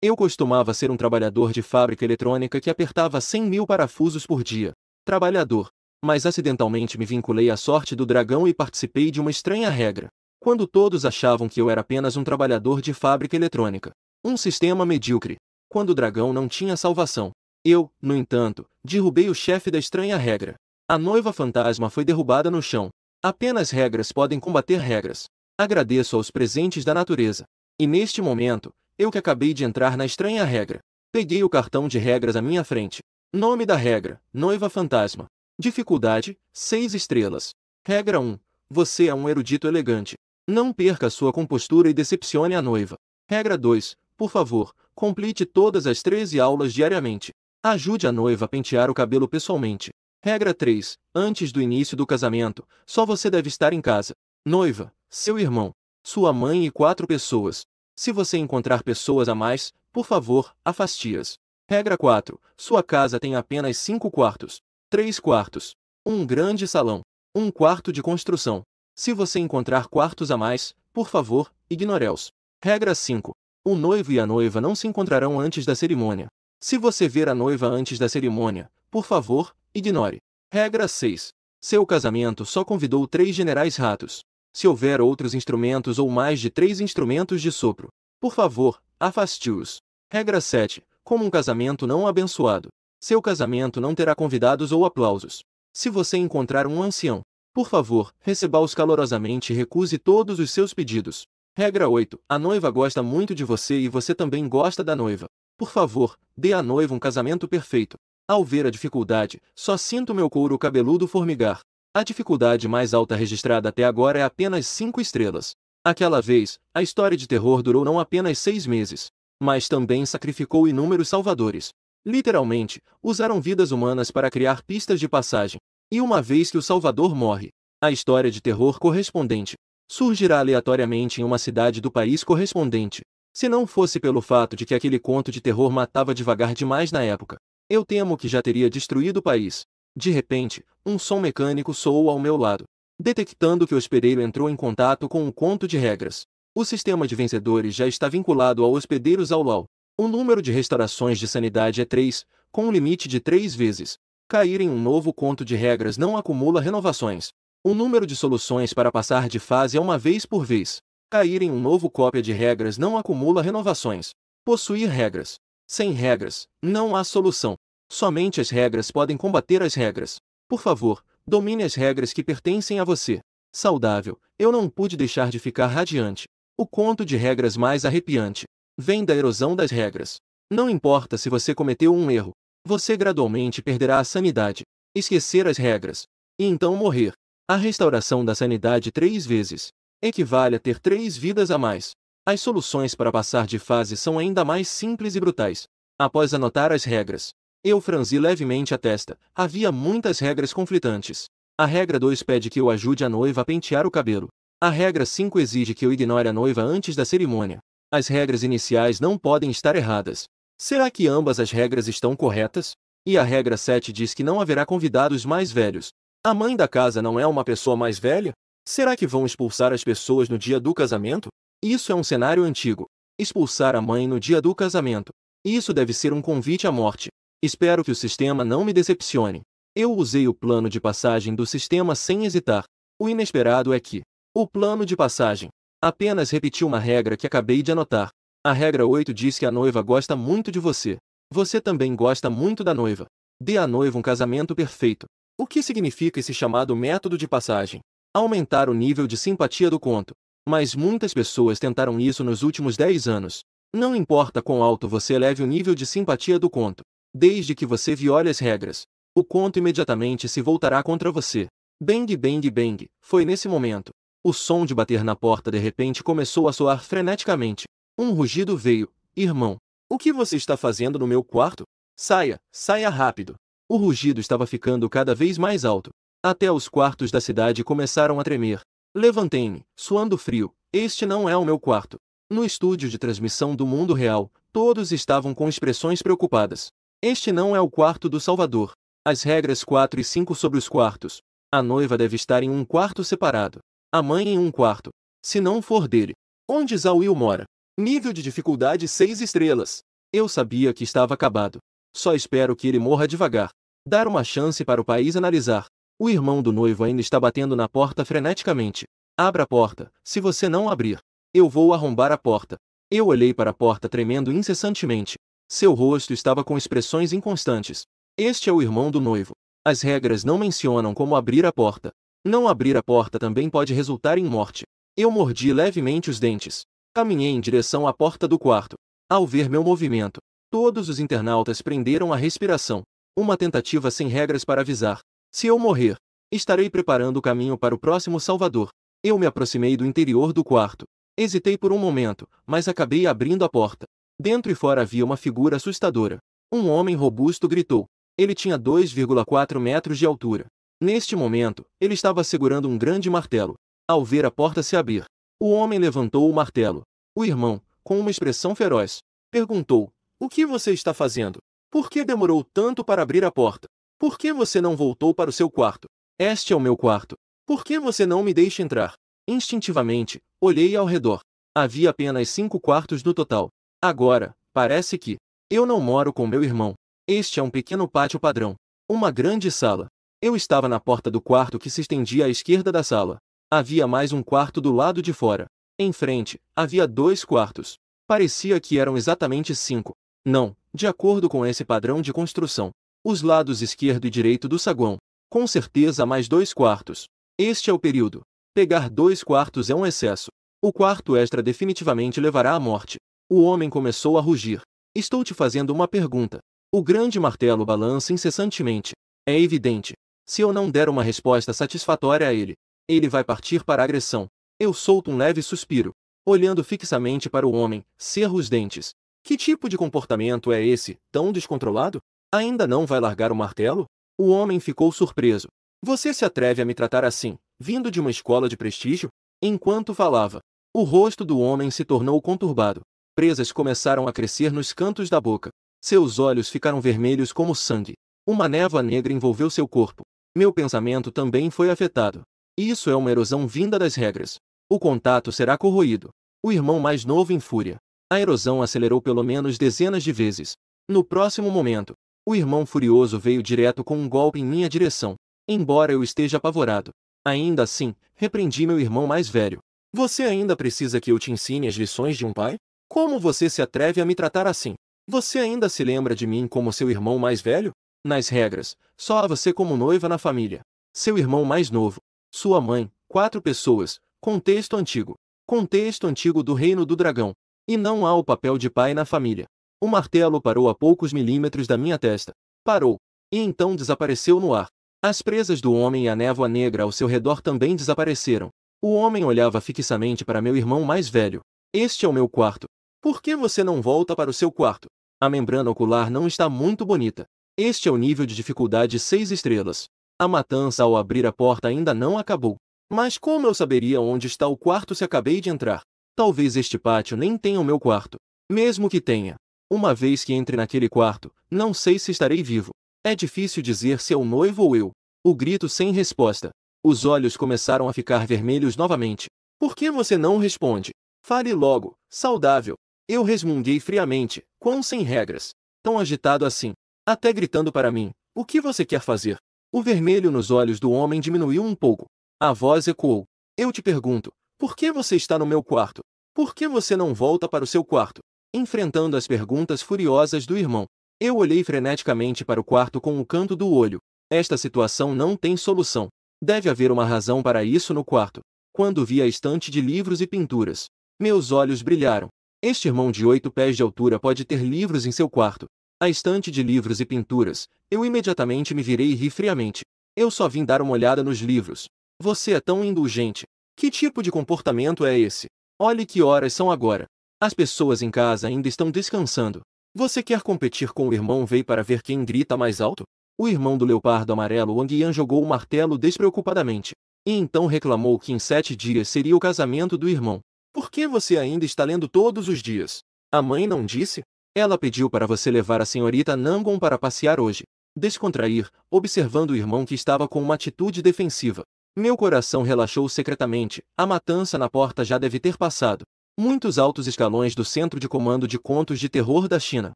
Eu costumava ser um trabalhador de fábrica eletrônica que apertava 100.000 parafusos por dia. Trabalhador. Mas acidentalmente me vinculei à sorte do dragão e participei de uma estranha regra. Quando todos achavam que eu era apenas um trabalhador de fábrica eletrônica. Um sistema medíocre. Quando o dragão não tinha salvação. Eu, no entanto, derrubei o chefe da estranha regra. A noiva fantasma foi derrubada no chão. Apenas regras podem combater regras. Agradeço aos presentes da natureza. E neste momento, eu que acabei de entrar na estranha regra. Peguei o cartão de regras à minha frente. Nome da regra: Noiva Fantasma. Dificuldade: 6 estrelas. Regra 1. Você é um erudito elegante. Não perca sua compostura e decepcione a noiva. Regra 2. Por favor, complete todas as 13 aulas diariamente. Ajude a noiva a pentear o cabelo pessoalmente. Regra 3. Antes do início do casamento, só você deve estar em casa. Noiva, seu irmão, sua mãe e 4 pessoas. Se você encontrar pessoas a mais, por favor, afaste-as. Regra 4. Sua casa tem apenas 5 quartos. 3 quartos. Um grande salão. Um quarto de construção. Se você encontrar quartos a mais, por favor, ignore-os. Regra 5. O noivo e a noiva não se encontrarão antes da cerimônia. Se você ver a noiva antes da cerimônia, por favor, ignore. Regra 6. Seu casamento só convidou 3 generais ratos. Se houver outros instrumentos ou mais de 3 instrumentos de sopro, por favor, afaste-os. Regra 7. Como um casamento não abençoado, seu casamento não terá convidados ou aplausos. Se você encontrar um ancião, por favor, receba-os calorosamente e recuse todos os seus pedidos. Regra 8. A noiva gosta muito de você e você também gosta da noiva. Por favor, dê à noiva um casamento perfeito. Ao ver a dificuldade, só sinto meu couro cabeludo formigar. A dificuldade mais alta registrada até agora é apenas 5 estrelas. Aquela vez, a história de terror durou não apenas 6 meses, mas também sacrificou inúmeros salvadores. Literalmente, usaram vidas humanas para criar pistas de passagem. E uma vez que o salvador morre, a história de terror correspondente surgirá aleatoriamente em uma cidade do país correspondente. Se não fosse pelo fato de que aquele conto de terror matava devagar demais na época, eu temo que já teria destruído o país. De repente, um som mecânico soou ao meu lado, detectando que o hospedeiro entrou em contato com um conto de regras. O sistema de vencedores já está vinculado ao hospedeiro Zaulau. O número de restaurações de sanidade é 3, com um limite de 3 vezes. Cair em um novo conto de regras não acumula renovações. O número de soluções para passar de fase é uma vez por vez. Cair em um novo cópia de regras não acumula renovações. Possuir regras. Sem regras, não há solução. Somente as regras podem combater as regras. Por favor, domine as regras que pertencem a você. Saudável, eu não pude deixar de ficar radiante. O conto de regras mais arrepiante vem da erosão das regras. Não importa se você cometeu um erro, você gradualmente perderá a sanidade, esquecer as regras, e então morrer. A restauração da sanidade 3 vezes equivale a ter 3 vidas a mais. As soluções para passar de fase são ainda mais simples e brutais. Após anotar as regras, eu franzi levemente a testa. Havia muitas regras conflitantes. A regra 2 pede que eu ajude a noiva a pentear o cabelo. A regra 5 exige que eu ignore a noiva antes da cerimônia. As regras iniciais não podem estar erradas. Será que ambas as regras estão corretas? E a regra 7 diz que não haverá convidados mais velhos. A mãe da casa não é uma pessoa mais velha? Será que vão expulsar as pessoas no dia do casamento? Isso é um cenário antigo. Expulsar a mãe no dia do casamento. Isso deve ser um convite à morte. Espero que o sistema não me decepcione. Eu usei o plano de passagem do sistema sem hesitar. O inesperado é que o plano de passagem apenas repetiu uma regra que acabei de anotar. A regra 8 diz que a noiva gosta muito de você. Você também gosta muito da noiva. Dê à noiva um casamento perfeito. O que significa esse chamado método de passagem? Aumentar o nível de simpatia do conto. Mas muitas pessoas tentaram isso nos últimos 10 anos. Não importa quão alto você eleve o nível de simpatia do conto, desde que você viole as regras, o conto imediatamente se voltará contra você. Bang bang bang, foi nesse momento. O som de bater na porta de repente começou a soar freneticamente. Um rugido veio. Irmão, o que você está fazendo no meu quarto? Saia, saia rápido. O rugido estava ficando cada vez mais alto. Até os quartos da cidade começaram a tremer. Levantei-me, suando frio. Este não é o meu quarto. No estúdio de transmissão do mundo real, todos estavam com expressões preocupadas. Este não é o quarto do Salvador. As regras 4 e 5 sobre os quartos. A noiva deve estar em um quarto separado. A mãe em um quarto. Se não for dele. Onde Zauil mora? Nível de dificuldade 6 estrelas. Eu sabia que estava acabado. Só espero que ele morra devagar. Dar uma chance para o país analisar. O irmão do noivo ainda está batendo na porta freneticamente. Abra a porta, se você não abrir. Eu vou arrombar a porta. Eu olhei para a porta tremendo incessantemente. Seu rosto estava com expressões inconstantes. Este é o irmão do noivo. As regras não mencionam como abrir a porta. Não abrir a porta também pode resultar em morte. Eu mordi levemente os dentes. Caminhei em direção à porta do quarto. Ao ver meu movimento, todos os internautas prenderam a respiração. Uma tentativa sem regras para avisar. Se eu morrer, estarei preparando o caminho para o próximo Salvador. Eu me aproximei do interior do quarto. Hesitei por um momento, mas acabei abrindo a porta. Dentro e fora havia uma figura assustadora. Um homem robusto gritou. Ele tinha 2,4 metros de altura. Neste momento, ele estava segurando um grande martelo. Ao ver a porta se abrir, o homem levantou o martelo. O irmão, com uma expressão feroz, perguntou: "O que você está fazendo? Por que demorou tanto para abrir a porta? Por que você não voltou para o seu quarto? Este é o meu quarto. Por que você não me deixa entrar?" Instintivamente, olhei ao redor. Havia apenas 5 quartos no total. Agora, parece que eu não moro com meu irmão. Este é um pequeno pátio padrão. Uma grande sala. Eu estava na porta do quarto que se estendia à esquerda da sala. Havia mais um quarto do lado de fora. Em frente, havia 2 quartos. Parecia que eram exatamente 5. Não, de acordo com esse padrão de construção. Os lados esquerdo e direito do saguão. Com certeza mais 2 quartos. Este é o período. Pegar 2 quartos é um excesso. O quarto extra definitivamente levará à morte. O homem começou a rugir. Estou te fazendo uma pergunta. O grande martelo balança incessantemente. É evidente. Se eu não der uma resposta satisfatória a ele, ele vai partir para a agressão. Eu solto um leve suspiro. Olhando fixamente para o homem, cerro os dentes. Que tipo de comportamento é esse, tão descontrolado? Ainda não vai largar o martelo? O homem ficou surpreso. Você se atreve a me tratar assim, vindo de uma escola de prestígio? Enquanto falava, o rosto do homem se tornou conturbado. Presas começaram a crescer nos cantos da boca. Seus olhos ficaram vermelhos como sangue. Uma névoa negra envolveu seu corpo. Meu pensamento também foi afetado. Isso é uma erosão vinda das regras. O contato será corroído. O irmão mais novo em fúria. A erosão acelerou pelo menos dezenas de vezes. No próximo momento, o irmão furioso veio direto com um golpe em minha direção. Embora eu esteja apavorado, ainda assim, repreendi meu irmão mais velho. Você ainda precisa que eu te ensine as lições de um pai? Como você se atreve a me tratar assim? Você ainda se lembra de mim como seu irmão mais velho? Nas regras, só há você como noiva na família. Seu irmão mais novo. Sua mãe, 4 pessoas. Contexto antigo. Contexto antigo do reino do dragão. E não há o papel de pai na família. O martelo parou a poucos milímetros da minha testa. Parou. E então desapareceu no ar. As presas do homem e a névoa negra ao seu redor também desapareceram. O homem olhava fixamente para meu irmão mais velho. Este é o meu quarto. Por que você não volta para o seu quarto? A membrana ocular não está muito bonita. Este é o nível de dificuldade 6 estrelas. A matança ao abrir a porta ainda não acabou. Mas como eu saberia onde está o quarto se acabei de entrar? Talvez este pátio nem tenha o meu quarto. Mesmo que tenha. Uma vez que entre naquele quarto, não sei se estarei vivo. É difícil dizer se é o noivo ou eu. O grito sem resposta. Os olhos começaram a ficar vermelhos novamente. Por que você não responde? Fale logo, saudável. Eu resmunguei friamente, quão sem regras. Tão agitado assim. Até gritando para mim, o que você quer fazer? O vermelho nos olhos do homem diminuiu um pouco. A voz ecoou. Eu te pergunto, por que você está no meu quarto? Por que você não volta para o seu quarto? Enfrentando as perguntas furiosas do irmão, eu olhei freneticamente para o quarto com o canto do olho. Esta situação não tem solução. Deve haver uma razão para isso no quarto. Quando vi a estante de livros e pinturas, meus olhos brilharam. Este irmão de 8 pés de altura pode ter livros em seu quarto. A estante de livros e pinturas, eu imediatamente me virei e ri friamente. Eu só vim dar uma olhada nos livros. Você é tão indulgente. Que tipo de comportamento é esse? Olhe que horas são agora. As pessoas em casa ainda estão descansando. Você quer competir com o irmão Vei para ver quem grita mais alto? O irmão do leopardo amarelo Wang Yan jogou o martelo despreocupadamente. E então reclamou que em 7 dias seria o casamento do irmão. Por que você ainda está lendo todos os dias? A mãe não disse? Ela pediu para você levar a senhorita Nangon para passear hoje. Descontrair, observando o irmão que estava com uma atitude defensiva. Meu coração relaxou secretamente, a matança na porta já deve ter passado. Muitos altos escalões do Centro de Comando de Contos de Terror da China.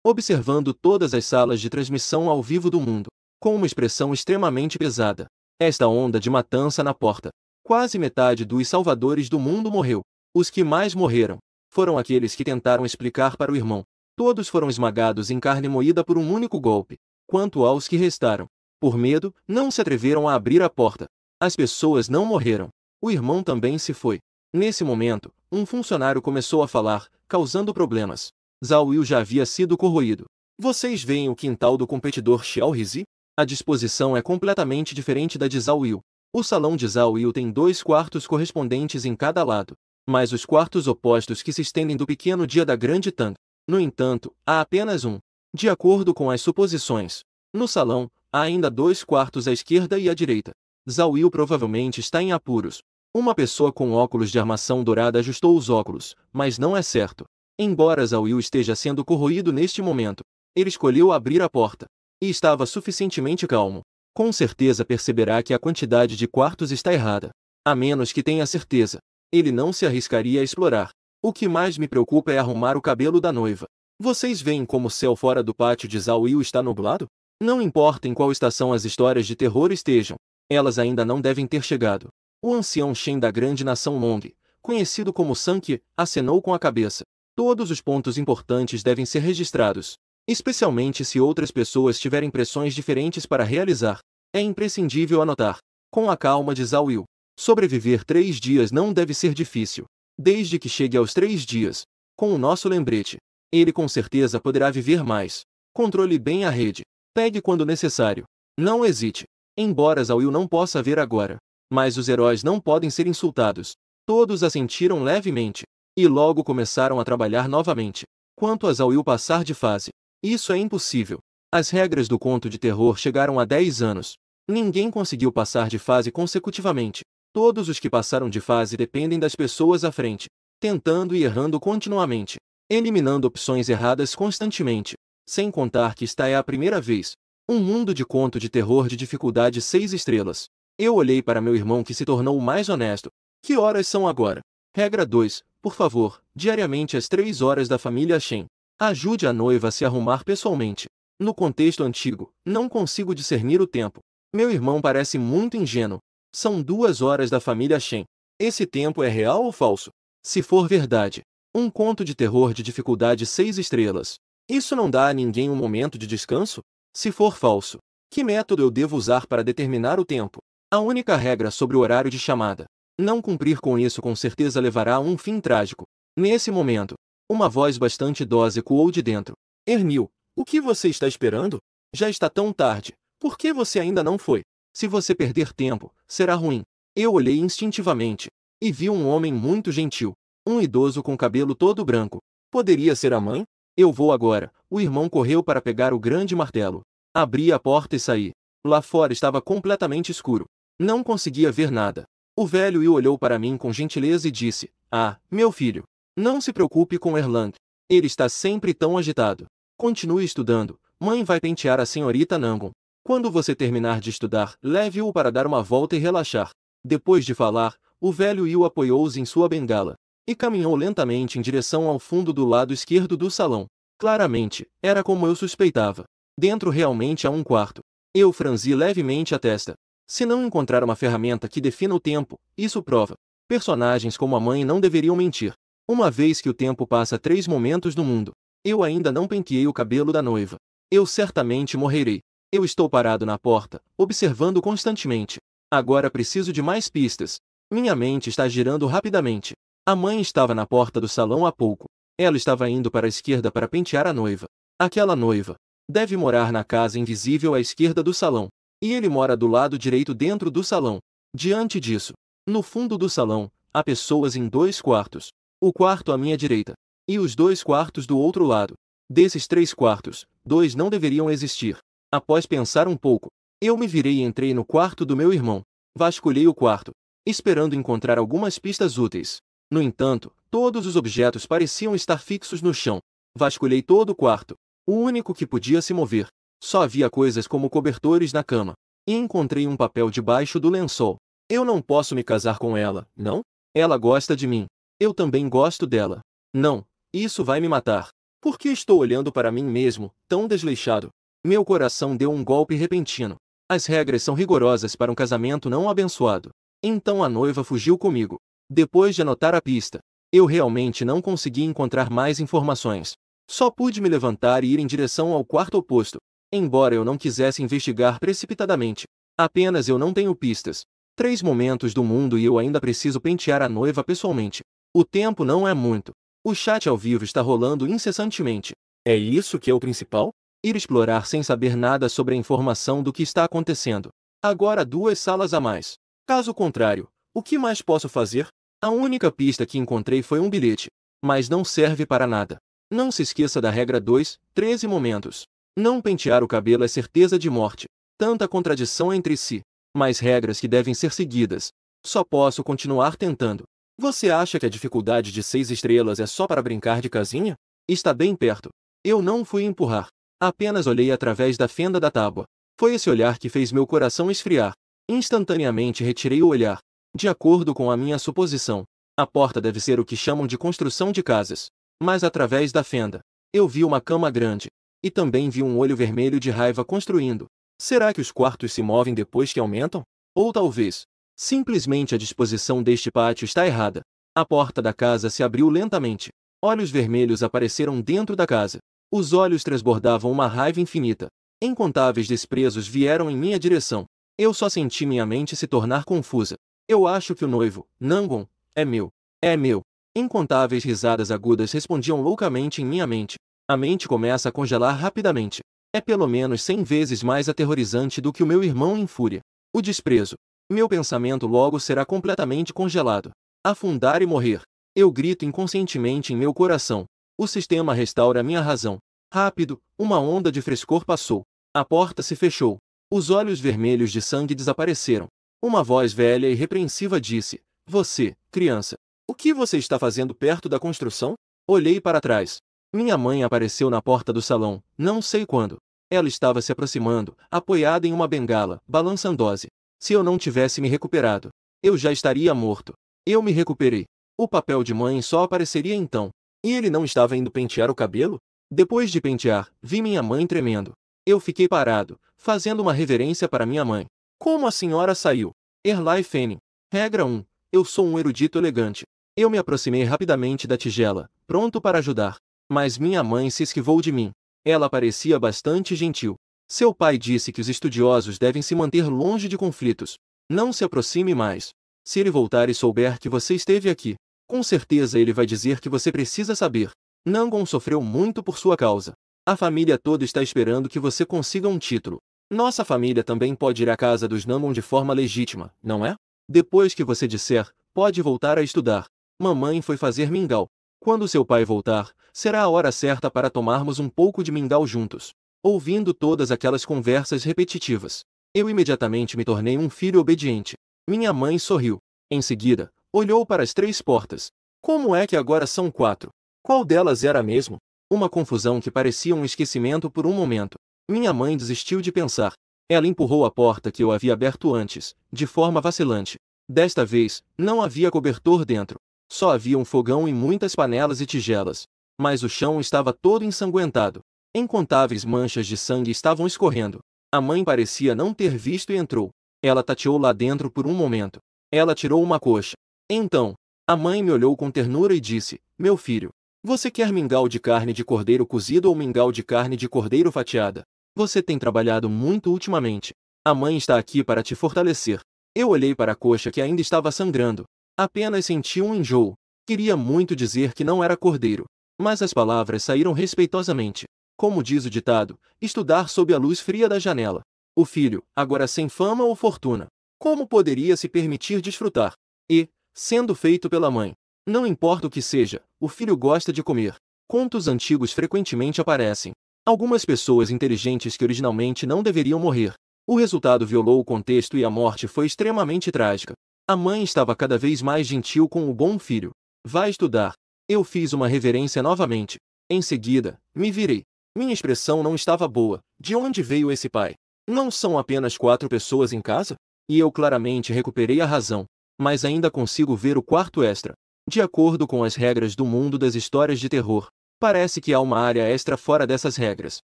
observando todas as salas de transmissão ao vivo do mundo, com uma expressão extremamente pesada. Esta onda de matança na porta. Quase metade dos salvadores do mundo morreu. Os que mais morreram foram aqueles que tentaram explicar para o irmão. Todos foram esmagados em carne moída por um único golpe. Quanto aos que restaram, por medo, não se atreveram a abrir a porta. As pessoas não morreram. O irmão também se foi. Nesse momento, um funcionário começou a falar, causando problemas. Zhao Yu já havia sido corroído. Vocês veem o quintal do competidor Xiao Rizi? A disposição é completamente diferente da de Zhao Yu. O salão de Zhao Yu tem 2 quartos correspondentes em cada lado, mas os quartos opostos que se estendem do pequeno dia da grande Tang. No entanto, há apenas um. De acordo com as suposições, no salão, há ainda 2 quartos à esquerda e à direita. Zhao Yu provavelmente está em apuros. Uma pessoa com óculos de armação dourada ajustou os óculos, mas não é certo. Embora Zhao Yu esteja sendo corroído neste momento, ele escolheu abrir a porta. E estava suficientemente calmo. Com certeza perceberá que a quantidade de quartos está errada. A menos que tenha certeza, ele não se arriscaria a explorar. O que mais me preocupa é arrumar o cabelo da noiva. Vocês veem como o céu fora do pátio de Zhao Yu está nublado? Não importa em qual estação as histórias de terror estejam, elas ainda não devem ter chegado. O ancião Shen da grande nação Long, conhecido como Sanke, acenou com a cabeça. Todos os pontos importantes devem ser registrados, especialmente se outras pessoas tiverem pressões diferentes para realizar. É imprescindível anotar. Com a calma de Zhao Yu, sobreviver 3 dias não deve ser difícil. Desde que chegue aos 3 dias, com o nosso lembrete, ele com certeza poderá viver mais. Controle bem a rede. Pegue quando necessário. Não hesite. Embora Zhao Yu não possa ver agora, mas os heróis não podem ser insultados. Todos assentiram levemente, e logo começaram a trabalhar novamente. Quanto a Zhao Yu passar de fase, isso é impossível. As regras do conto de terror chegaram a 10 anos. Ninguém conseguiu passar de fase consecutivamente. Todos os que passaram de fase dependem das pessoas à frente, tentando e errando continuamente, eliminando opções erradas constantemente. Sem contar que esta é a primeira vez. Um mundo de conto de terror de dificuldade 6 estrelas. Eu olhei para meu irmão que se tornou o mais honesto. Que horas são agora? Regra 2. Por favor, diariamente às 3 horas da família Shen. Ajude a noiva a se arrumar pessoalmente. No contexto antigo, não consigo discernir o tempo. Meu irmão parece muito ingênuo. São 2 horas da família Shen. Esse tempo é real ou falso? Se for verdade, um conto de terror de dificuldade 6 estrelas. Isso não dá a ninguém um momento de descanso? Se for falso, que método eu devo usar para determinar o tempo? A única regra sobre o horário de chamada. Não cumprir com isso com certeza levará a um fim trágico. Nesse momento, uma voz bastante idosa ecoou de dentro. Ernil, o que você está esperando? Já está tão tarde. Por que você ainda não foi? Se você perder tempo, será ruim. Eu olhei instintivamente e vi um homem muito gentil. Um idoso com cabelo todo branco. Poderia ser a mãe? Eu vou agora. O irmão correu para pegar o grande martelo. Abri a porta e saí. Lá fora estava completamente escuro. Não conseguia ver nada. O velho Yu olhou para mim com gentileza e disse: Ah, meu filho, não se preocupe com Erlang. Ele está sempre tão agitado. Continue estudando. Mãe vai pentear a senhorita Nangon. Quando você terminar de estudar, leve-o para dar uma volta e relaxar. Depois de falar, o velho Yu apoiou-se em sua bengala e caminhou lentamente em direção ao fundo do lado esquerdo do salão. Claramente, era como eu suspeitava. Dentro realmente há um quarto. Eu franzi levemente a testa. Se não encontrar uma ferramenta que defina o tempo, isso prova. Personagens como a mãe não deveriam mentir. Uma vez que o tempo passa 3 momentos no mundo, eu ainda não penteei o cabelo da noiva. Eu certamente morrerei. Eu estou parado na porta, observando constantemente. Agora preciso de mais pistas. Minha mente está girando rapidamente. A mãe estava na porta do salão há pouco. Ela estava indo para a esquerda para pentear a noiva. Aquela noiva deve morar na casa invisível à esquerda do salão. E ele mora do lado direito dentro do salão. Diante disso, no fundo do salão, há pessoas em 2 quartos. O quarto à minha direita. E os 2 quartos do outro lado. Desses 3 quartos, 2 não deveriam existir. Após pensar um pouco, eu me virei e entrei no quarto do meu irmão. Vasculhei o quarto, esperando encontrar algumas pistas úteis. No entanto, todos os objetos pareciam estar fixos no chão. Vasculhei todo o quarto. O único que podia se mover. Só havia coisas como cobertores na cama. E encontrei um papel debaixo do lençol. Eu não posso me casar com ela, não? Ela gosta de mim. Eu também gosto dela. Não, isso vai me matar. Por que estou olhando para mim mesmo, tão desleixado? Meu coração deu um golpe repentino. As regras são rigorosas para um casamento não abençoado. Então a noiva fugiu comigo. Depois de anotar a pista, eu realmente não consegui encontrar mais informações. Só pude me levantar e ir em direção ao quarto oposto, embora eu não quisesse investigar precipitadamente. Apenas eu não tenho pistas. 3 momentos do mundo e eu ainda preciso pentear a noiva pessoalmente. O tempo não é muito. O chat ao vivo está rolando incessantemente. É isso que é o principal? Ir explorar sem saber nada sobre a informação do que está acontecendo. Agora 2 salas a mais. Caso contrário, o que mais posso fazer? A única pista que encontrei foi um bilhete, mas não serve para nada. Não se esqueça da regra 2, 13 momentos. Não pentear o cabelo é certeza de morte. Tanta contradição entre si, mas regras que devem ser seguidas. Só posso continuar tentando. Você acha que a dificuldade de 6 estrelas é só para brincar de casinha? Está bem perto. Eu não fui empurrar. Apenas olhei através da fenda da tábua. Foi esse olhar que fez meu coração esfriar. Instantaneamente retirei o olhar. De acordo com a minha suposição, a porta deve ser o que chamam de construção de casas. Mas através da fenda, eu vi uma cama grande. E também vi um olho vermelho de raiva construindo. Será que os quartos se movem depois que aumentam? Ou talvez, simplesmente a disposição deste pátio está errada. A porta da casa se abriu lentamente. Olhos vermelhos apareceram dentro da casa. Os olhos transbordavam uma raiva infinita. Incontáveis desprezos vieram em minha direção. Eu só senti minha mente se tornar confusa. Eu acho que o noivo, Nangon, é meu. É meu. Incontáveis risadas agudas respondiam loucamente em minha mente. A mente começa a congelar rapidamente. É pelo menos 100 vezes mais aterrorizante do que o meu irmão em fúria. O desprezo. Meu pensamento logo será completamente congelado. Afundar e morrer. Eu grito inconscientemente em meu coração. O sistema restaura minha razão. Rápido, uma onda de frescor passou. A porta se fechou. Os olhos vermelhos de sangue desapareceram. Uma voz velha e repreensiva disse: "Você, criança, o que você está fazendo perto da construção?" Olhei para trás. Minha mãe apareceu na porta do salão, não sei quando. Ela estava se aproximando, apoiada em uma bengala, balançando-se. Se eu não tivesse me recuperado, eu já estaria morto. Eu me recuperei. O papel de mãe só apareceria então. E ele não estava indo pentear o cabelo? Depois de pentear, vi minha mãe tremendo. Eu fiquei parado, fazendo uma reverência para minha mãe. Como a senhora saiu? Erlai Fenning. Regra 1. Eu sou um erudito elegante. Eu me aproximei rapidamente da tigela, pronto para ajudar. Mas minha mãe se esquivou de mim. Ela parecia bastante gentil. Seu pai disse que os estudiosos devem se manter longe de conflitos. Não se aproxime mais. Se ele voltar e souber que você esteve aqui, com certeza ele vai dizer que você precisa saber. Nangon sofreu muito por sua causa. A família toda está esperando que você consiga um título. Nossa família também pode ir à casa dos Nangon de forma legítima, não é? Depois que você disser, pode voltar a estudar. Mamãe foi fazer mingau. Quando seu pai voltar, será a hora certa para tomarmos um pouco de mingau juntos. Ouvindo todas aquelas conversas repetitivas, eu imediatamente me tornei um filho obediente. Minha mãe sorriu. Em seguida, olhou para as 3 portas. Como é que agora são 4? Qual delas era mesmo? Uma confusão que parecia um esquecimento por um momento. Minha mãe desistiu de pensar. Ela empurrou a porta que eu havia aberto antes, de forma vacilante. Desta vez, não havia cobertor dentro. Só havia um fogão e muitas panelas e tigelas. Mas o chão estava todo ensanguentado. Incontáveis manchas de sangue estavam escorrendo. A mãe parecia não ter visto e entrou. Ela tateou lá dentro por um momento. Ela tirou uma coxa. Então, a mãe me olhou com ternura e disse: "Meu filho, você quer mingau de carne de cordeiro cozido ou mingau de carne de cordeiro fatiada? Você tem trabalhado muito ultimamente. A mãe está aqui para te fortalecer." Eu olhei para a coxa que ainda estava sangrando. Apenas senti um enjoo. Queria muito dizer que não era cordeiro. Mas as palavras saíram respeitosamente. Como diz o ditado, estudar sob a luz fria da janela. O filho, agora sem fama ou fortuna, como poderia se permitir desfrutar? E, sendo feito pela mãe, não importa o que seja, o filho gosta de comer. Contos antigos frequentemente aparecem. Algumas pessoas inteligentes que originalmente não deveriam morrer. O resultado violou o contexto e a morte foi extremamente trágica. A mãe estava cada vez mais gentil com o bom filho. Vai estudar. Eu fiz uma reverência novamente. Em seguida, me virei. Minha expressão não estava boa. De onde veio esse pai? Não são apenas 4 pessoas em casa? E eu claramente recuperei a razão. Mas ainda consigo ver o quarto extra. De acordo com as regras do mundo das histórias de terror, Parece que há uma área extra fora dessas regras.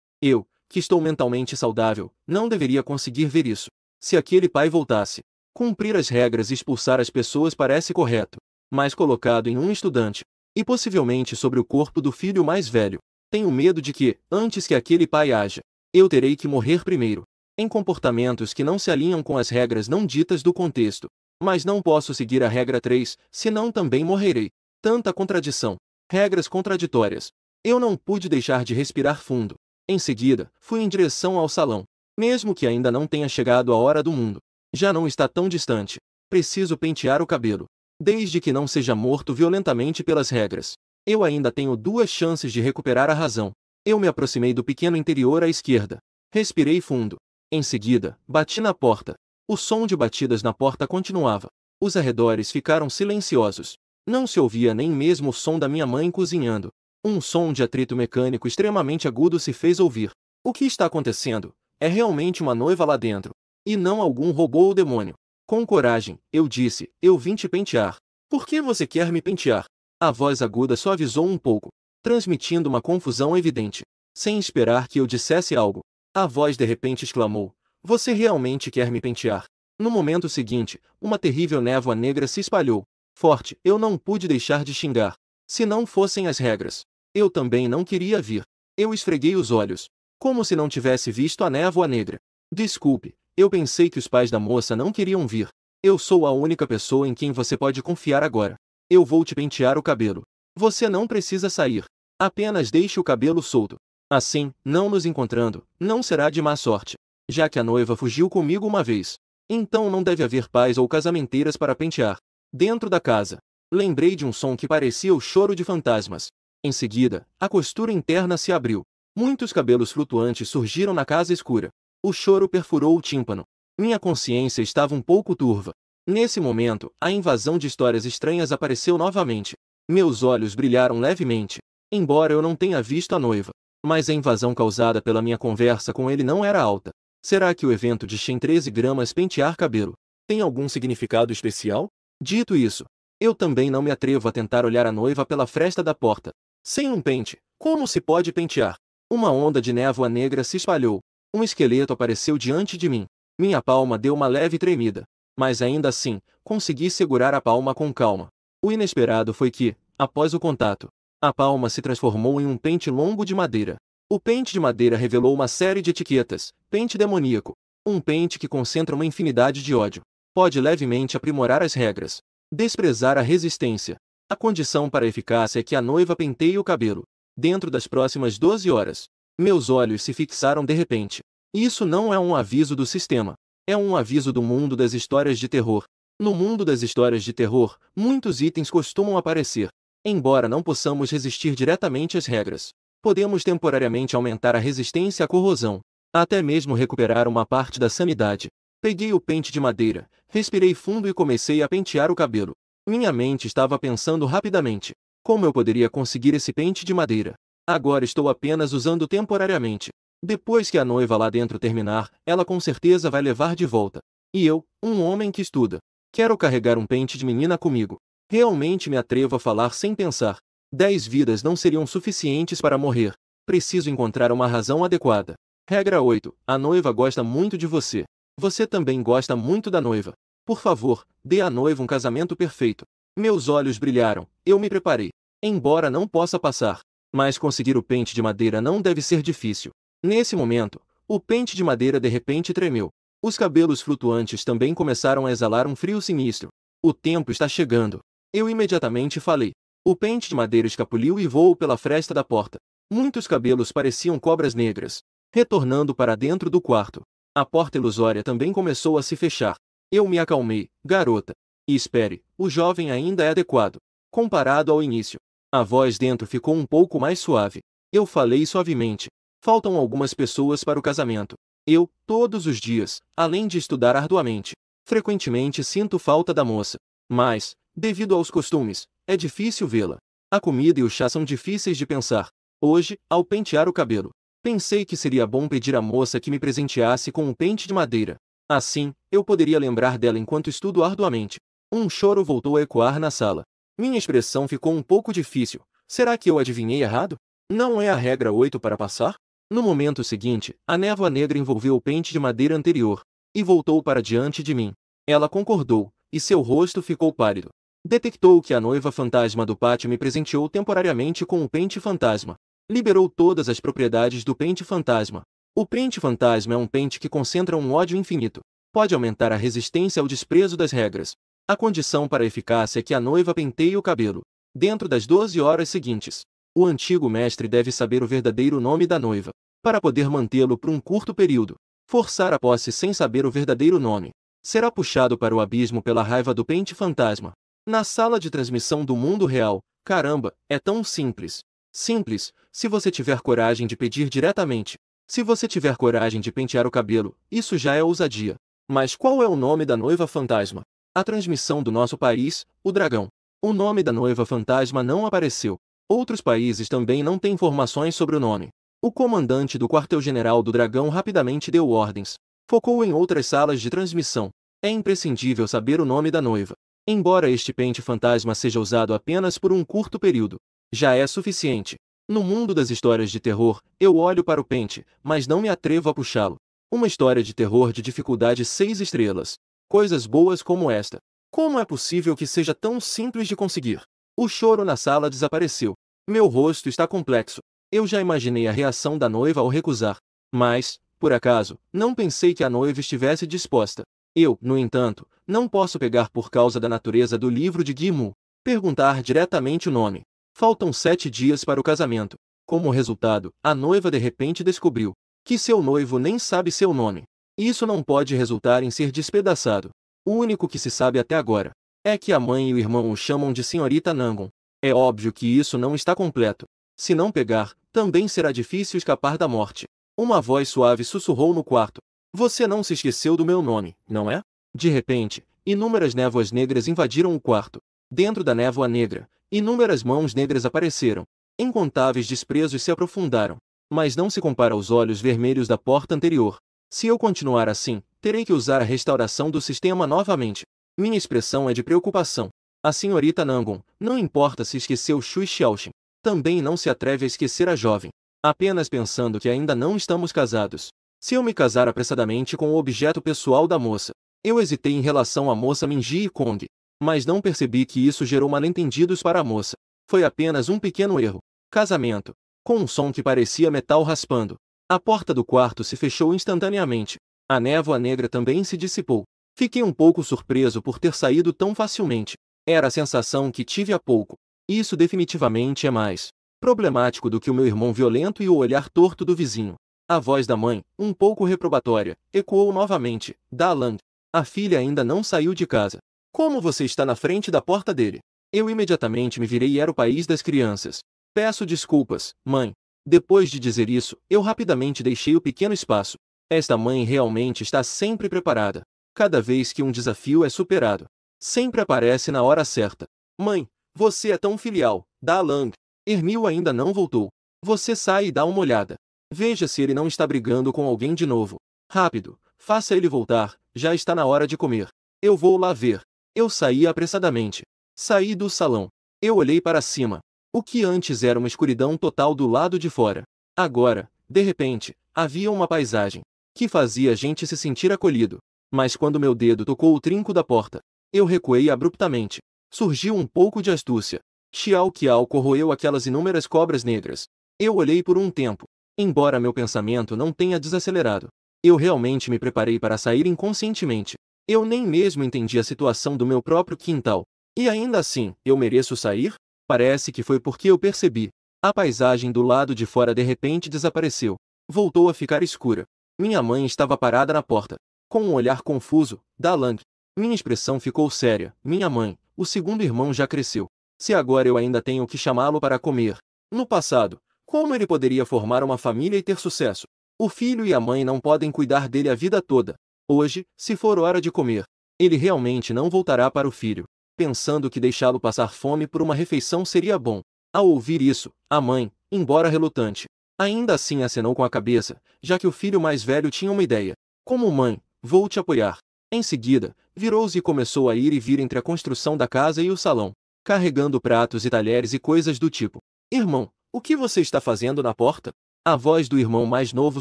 Eu, que estou mentalmente saudável, não deveria conseguir ver isso. Se aquele pai voltasse, cumprir as regras e expulsar as pessoas parece correto, mas colocado em um estudante, e possivelmente sobre o corpo do filho mais velho, tenho medo de que, antes que aquele pai haja, eu terei que morrer primeiro. Em comportamentos que não se alinham com as regras não ditas do contexto. Mas não posso seguir a regra 3, senão também morrerei. Tanta contradição. Regras contraditórias. Eu não pude deixar de respirar fundo. Em seguida, fui em direção ao salão. Mesmo que ainda não tenha chegado a hora do mundo. Já não está tão distante. Preciso pentear o cabelo. Desde que não seja morto violentamente pelas regras. Eu ainda tenho 2 chances de recuperar a razão. Eu me aproximei do pequeno interior à esquerda. Respirei fundo. Em seguida, bati na porta. O som de batidas na porta continuava. Os arredores ficaram silenciosos. Não se ouvia nem mesmo o som da minha mãe cozinhando. Um som de atrito mecânico extremamente agudo se fez ouvir. O que está acontecendo? É realmente uma noiva lá dentro. E não algum robô ou demônio. Com coragem, eu disse, eu vim te pentear. Por que você quer me pentear? A voz aguda suavizou um pouco, transmitindo uma confusão evidente. Sem esperar que eu dissesse algo, a voz de repente exclamou, você realmente quer me pentear? No momento seguinte, uma terrível névoa negra se espalhou. Forte, eu não pude deixar de xingar. Se não fossem as regras, eu também não queria vir. Eu esfreguei os olhos, como se não tivesse visto a névoa negra. Desculpe, eu pensei que os pais da moça não queriam vir. Eu sou a única pessoa em quem você pode confiar agora. Eu vou te pentear o cabelo. Você não precisa sair. Apenas deixe o cabelo solto. Assim, não nos encontrando, não será de má sorte. Já que a noiva fugiu comigo uma vez. Então não deve haver pais ou casamenteiras para pentear. Dentro da casa, lembrei de um som que parecia o choro de fantasmas. Em seguida, a costura interna se abriu. Muitos cabelos flutuantes surgiram na casa escura. O choro perfurou o tímpano. Minha consciência estava um pouco turva. Nesse momento, a invasão de histórias estranhas apareceu novamente. Meus olhos brilharam levemente. Embora eu não tenha visto a noiva. Mas a invasão causada pela minha conversa com ele não era alta. Será que o evento de Shen 13 gramas pentear cabelo tem algum significado especial? Dito isso, eu também não me atrevo a tentar olhar a noiva pela fresta da porta. Sem um pente, como se pode pentear? Uma onda de névoa negra se espalhou. Um esqueleto apareceu diante de mim. Minha palma deu uma leve tremida. Mas ainda assim, consegui segurar a palma com calma. O inesperado foi que, após o contato, a palma se transformou em um pente longo de madeira. O pente de madeira revelou uma série de etiquetas. Pente demoníaco. Um pente que concentra uma infinidade de ódio. Pode levemente aprimorar as regras. Desprezar a resistência. A condição para a eficácia é que a noiva penteie o cabelo. Dentro das próximas 12 horas. Meus olhos se fixaram de repente. Isso não é um aviso do sistema. É um aviso do mundo das histórias de terror. No mundo das histórias de terror, muitos itens costumam aparecer. Embora não possamos resistir diretamente às regras, podemos temporariamente aumentar a resistência à corrosão. Até mesmo recuperar uma parte da sanidade. Peguei o pente de madeira, respirei fundo e comecei a pentear o cabelo. Minha mente estava pensando rapidamente. Como eu poderia conseguir esse pente de madeira? Agora estou apenas usando temporariamente. Depois que a noiva lá dentro terminar, ela com certeza vai levar de volta. E eu, um homem que estuda, quero carregar um pente de menina comigo. Realmente me atrevo a falar sem pensar. 10 vidas não seriam suficientes para morrer. Preciso encontrar uma razão adequada. Regra 8. A noiva gosta muito de você. Você também gosta muito da noiva. Por favor, dê à noiva um casamento perfeito. Meus olhos brilharam. Eu me preparei. Embora não possa passar. Mas conseguir o pente de madeira não deve ser difícil. Nesse momento, o pente de madeira de repente tremeu. Os cabelos flutuantes também começaram a exalar um frio sinistro. O tempo está chegando. Eu imediatamente falei. O pente de madeira escapuliu e voou pela fresta da porta. Muitos cabelos pareciam cobras negras, retornando para dentro do quarto. A porta ilusória também começou a se fechar. Eu me acalmei, garota. E espere, o jovem ainda é adequado. Comparado ao início. A voz dentro ficou um pouco mais suave. Eu falei suavemente. Faltam algumas pessoas para o casamento. Eu, todos os dias, além de estudar arduamente, frequentemente sinto falta da moça. Mas, devido aos costumes, é difícil vê-la. A comida e o chá são difíceis de pensar. Hoje, ao pentear o cabelo, pensei que seria bom pedir à moça que me presenteasse com um pente de madeira. Assim, eu poderia lembrar dela enquanto estudo arduamente. Um choro voltou a ecoar na sala. Minha expressão ficou um pouco difícil. Será que eu adivinhei errado? Não é a regra 8 para passar? No momento seguinte, a névoa negra envolveu o pente de madeira anterior e voltou para diante de mim. Ela concordou, e seu rosto ficou pálido. Detectou que a noiva fantasma do pátio me presenteou temporariamente com o pente fantasma. Liberou todas as propriedades do pente fantasma. O pente fantasma é um pente que concentra um ódio infinito. Pode aumentar a resistência ao desprezo das regras. A condição para a eficácia é que a noiva penteie o cabelo dentro das 12 horas seguintes. O antigo mestre deve saber o verdadeiro nome da noiva, para poder mantê-lo por um curto período. Forçar a posse sem saber o verdadeiro nome. Será puxado para o abismo pela raiva do pente fantasma. Na sala de transmissão do mundo real, caramba, é tão simples. Simples, se você tiver coragem de pedir diretamente. Se você tiver coragem de pentear o cabelo, isso já é ousadia. Mas qual é o nome da noiva fantasma? A transmissão do nosso país, o dragão. O nome da noiva fantasma não apareceu. Outros países também não têm informações sobre o nome. O comandante do quartel-general do dragão rapidamente deu ordens. Focou em outras salas de transmissão. É imprescindível saber o nome da noiva. Embora este pente fantasma seja usado apenas por um curto período, já é suficiente. No mundo das histórias de terror, eu olho para o pente, mas não me atrevo a puxá-lo. Uma história de terror de dificuldade 6 estrelas. Coisas boas como esta. Como é possível que seja tão simples de conseguir? O choro na sala desapareceu. Meu rosto está complexo. Eu já imaginei a reação da noiva ao recusar. Mas, por acaso, não pensei que a noiva estivesse disposta. Eu, no entanto, não posso pegar por causa da natureza do livro de Guimu. Perguntar diretamente o nome. Faltam 7 dias para o casamento. Como resultado, a noiva de repente descobriu que seu noivo nem sabe seu nome. Isso não pode resultar em ser despedaçado. O único que se sabe até agora é que a mãe e o irmão o chamam de Senhorita Nangon. É óbvio que isso não está completo. Se não pegar, também será difícil escapar da morte. Uma voz suave sussurrou no quarto. Você não se esqueceu do meu nome, não é? De repente, inúmeras névoas negras invadiram o quarto. Dentro da névoa negra, inúmeras mãos negras apareceram. Incontáveis desprezos se aprofundaram. Mas não se compara aos olhos vermelhos da porta anterior. Se eu continuar assim, terei que usar a restauração do sistema novamente. Minha expressão é de preocupação. A senhorita Nangon, não importa se esqueceu Shui Xiaoxin, também não se atreve a esquecer a jovem. Apenas pensando que ainda não estamos casados. Se eu me casar apressadamente com o objeto pessoal da moça. Eu hesitei em relação à moça Minji e Kong. Mas não percebi que isso gerou mal-entendidos para a moça. Foi apenas um pequeno erro. Casamento. Com um som que parecia metal raspando. A porta do quarto se fechou instantaneamente. A névoa negra também se dissipou. Fiquei um pouco surpreso por ter saído tão facilmente. Era a sensação que tive há pouco. Isso definitivamente é mais problemático do que o meu irmão violento e o olhar torto do vizinho. A voz da mãe, um pouco reprobatória, ecoou novamente. Da Lang. A filha ainda não saiu de casa. Como você está na frente da porta dele? Eu imediatamente me virei e era o país das crianças. Peço desculpas, mãe. Depois de dizer isso, eu rapidamente deixei o pequeno espaço. Esta mãe realmente está sempre preparada. Cada vez que um desafio é superado, sempre aparece na hora certa. Mãe, você é tão filial. Da Lang. Hermil ainda não voltou. Você sai e dá uma olhada. Veja se ele não está brigando com alguém de novo. Rápido, faça ele voltar, já está na hora de comer. Eu vou lá ver. Eu saí apressadamente. Saí do salão. Eu olhei para cima. O que antes era uma escuridão total do lado de fora. Agora, de repente, havia uma paisagem que fazia a gente se sentir acolhido. Mas quando meu dedo tocou o trinco da porta, eu recuei abruptamente. Surgiu um pouco de astúcia. Xiao Qiao corroeu aquelas inúmeras cobras negras. Eu olhei por um tempo. Embora meu pensamento não tenha desacelerado, eu realmente me preparei para sair inconscientemente. Eu nem mesmo entendi a situação do meu próprio quintal. E ainda assim, eu mereço sair? Parece que foi porque eu percebi. A paisagem do lado de fora de repente desapareceu. Voltou a ficar escura. Minha mãe estava parada na porta, com um olhar confuso. Da Lang. Minha expressão ficou séria. Minha mãe, o segundo irmão já cresceu. Se agora eu ainda tenho que chamá-lo para comer. No passado, como ele poderia formar uma família e ter sucesso? O filho e a mãe não podem cuidar dele a vida toda. Hoje, se for hora de comer, ele realmente não voltará para o filho, pensando que deixá-lo passar fome por uma refeição seria bom. Ao ouvir isso, a mãe, embora relutante, ainda assim acenou com a cabeça, já que o filho mais velho tinha uma ideia. Como mãe, vou te apoiar. Em seguida, virou-se e começou a ir e vir entre a construção da casa e o salão, carregando pratos e talheres e coisas do tipo. Irmão, O que você está fazendo na porta? A voz do irmão mais novo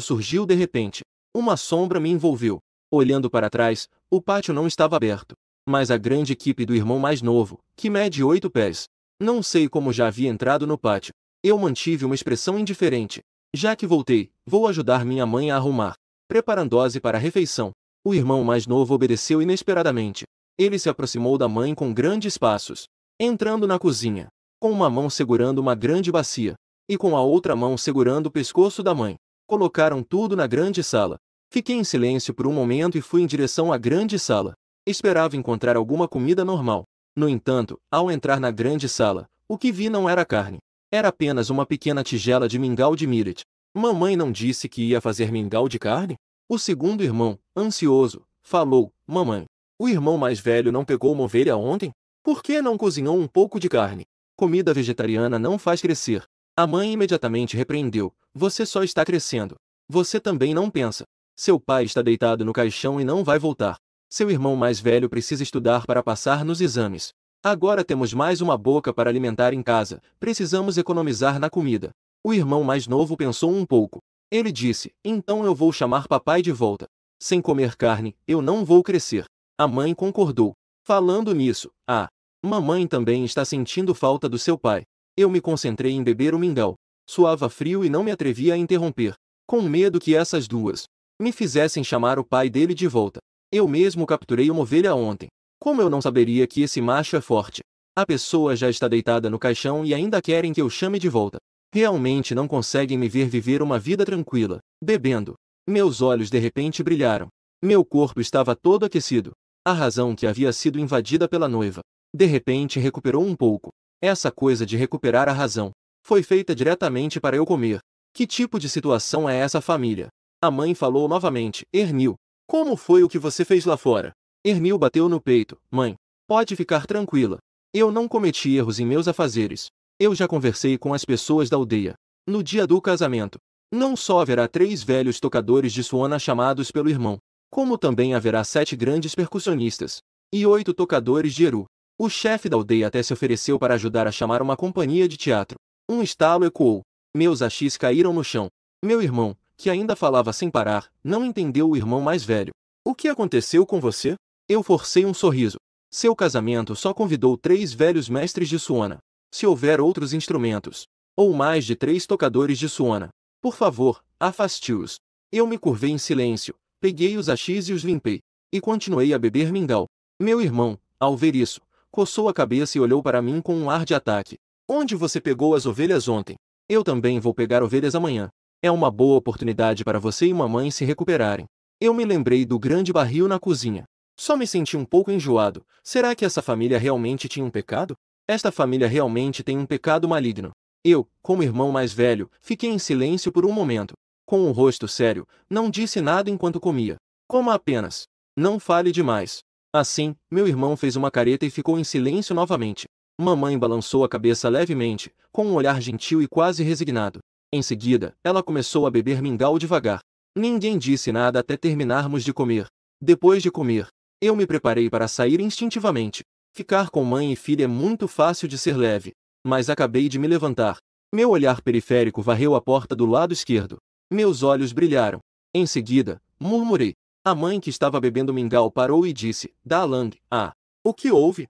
surgiu de repente. Uma sombra me envolveu. Olhando para trás, o pátio não estava aberto. Mas a grande equipe do irmão mais novo, que mede 8 pés. Não sei como já havia entrado no pátio. Eu mantive uma expressão indiferente. Já que voltei, vou ajudar minha mãe a arrumar. Preparando-se para a refeição. O irmão mais novo obedeceu inesperadamente. Ele se aproximou da mãe com grandes passos. Entrando na cozinha, com uma mão segurando uma grande bacia, e com a outra mão segurando o pescoço da mãe. Colocaram tudo na grande sala. Fiquei em silêncio por um momento e fui em direção à grande sala. Esperava encontrar alguma comida normal. No entanto, ao entrar na grande sala, o que vi não era carne. Era apenas uma pequena tigela de mingau de millet. Mamãe não disse que ia fazer mingau de carne? O segundo irmão, ansioso, falou: Mamãe, o irmão mais velho não pegou uma ovelha ontem? Por que não cozinhou um pouco de carne? Comida vegetariana não faz crescer. A mãe imediatamente repreendeu: Você só está crescendo. Você também não pensa. Seu pai está deitado no caixão e não vai voltar. Seu irmão mais velho precisa estudar para passar nos exames. Agora temos mais uma boca para alimentar em casa, precisamos economizar na comida. O irmão mais novo pensou um pouco. Ele disse: Então eu vou chamar papai de volta. Sem comer carne, eu não vou crescer. A mãe concordou. Falando nisso, mamãe também está sentindo falta do seu pai. Eu me concentrei em beber o mingau. Suava frio e não me atrevi a interromper, com medo que essas duas me fizessem chamar o pai dele de volta. Eu mesmo capturei uma ovelha ontem. Como eu não saberia que esse macho é forte? A pessoa já está deitada no caixão e ainda querem que eu chame de volta. Realmente não conseguem me ver viver uma vida tranquila, bebendo. Meus olhos de repente brilharam. Meu corpo estava todo aquecido. A razão que havia sido invadida pela noiva, de repente recuperou um pouco. Essa coisa de recuperar a razão foi feita diretamente para eu comer. Que tipo de situação é essa, família? A mãe falou novamente: Ernil, como foi o que você fez lá fora? Ernil bateu no peito: Mãe, pode ficar tranquila. Eu não cometi erros em meus afazeres. Eu já conversei com as pessoas da aldeia. No dia do casamento, não só haverá 3 velhos tocadores de suana chamados pelo irmão, como também haverá 7 grandes percussionistas e 8 tocadores de eru. O chefe da aldeia até se ofereceu para ajudar a chamar uma companhia de teatro. Um estalo ecoou. Meus achis caíram no chão. Meu irmão, que ainda falava sem parar, não entendeu o irmão mais velho. O que aconteceu com você? Eu forcei um sorriso. Seu casamento só convidou 3 velhos mestres de suana. Se houver outros instrumentos, ou mais de 3 tocadores de suana, por favor, afaste-os. Eu me curvei em silêncio, peguei os achis e os limpei, e continuei a beber mingau. Meu irmão, ao ver isso, coçou a cabeça e olhou para mim com um ar de ataque. Onde você pegou as ovelhas ontem? Eu também vou pegar ovelhas amanhã. É uma boa oportunidade para você e mamãe se recuperarem. Eu me lembrei do grande barril na cozinha. Só me senti um pouco enjoado. Será que essa família realmente tinha um pecado? Esta família realmente tem um pecado maligno. Eu, como irmão mais velho, fiquei em silêncio por um momento. Com o rosto sério, não disse nada enquanto comia. Coma apenas. Não fale demais. Assim, meu irmão fez uma careta e ficou em silêncio novamente. Mamãe balançou a cabeça levemente, com um olhar gentil e quase resignado. Em seguida, ela começou a beber mingau devagar. Ninguém disse nada até terminarmos de comer. Depois de comer, eu me preparei para sair instintivamente. Ficar com mãe e filha é muito fácil de ser leve. Mas acabei de me levantar. Meu olhar periférico varreu a porta do lado esquerdo. Meus olhos brilharam. Em seguida, murmurei. A mãe que estava bebendo mingau parou e disse: Dalang, o que houve?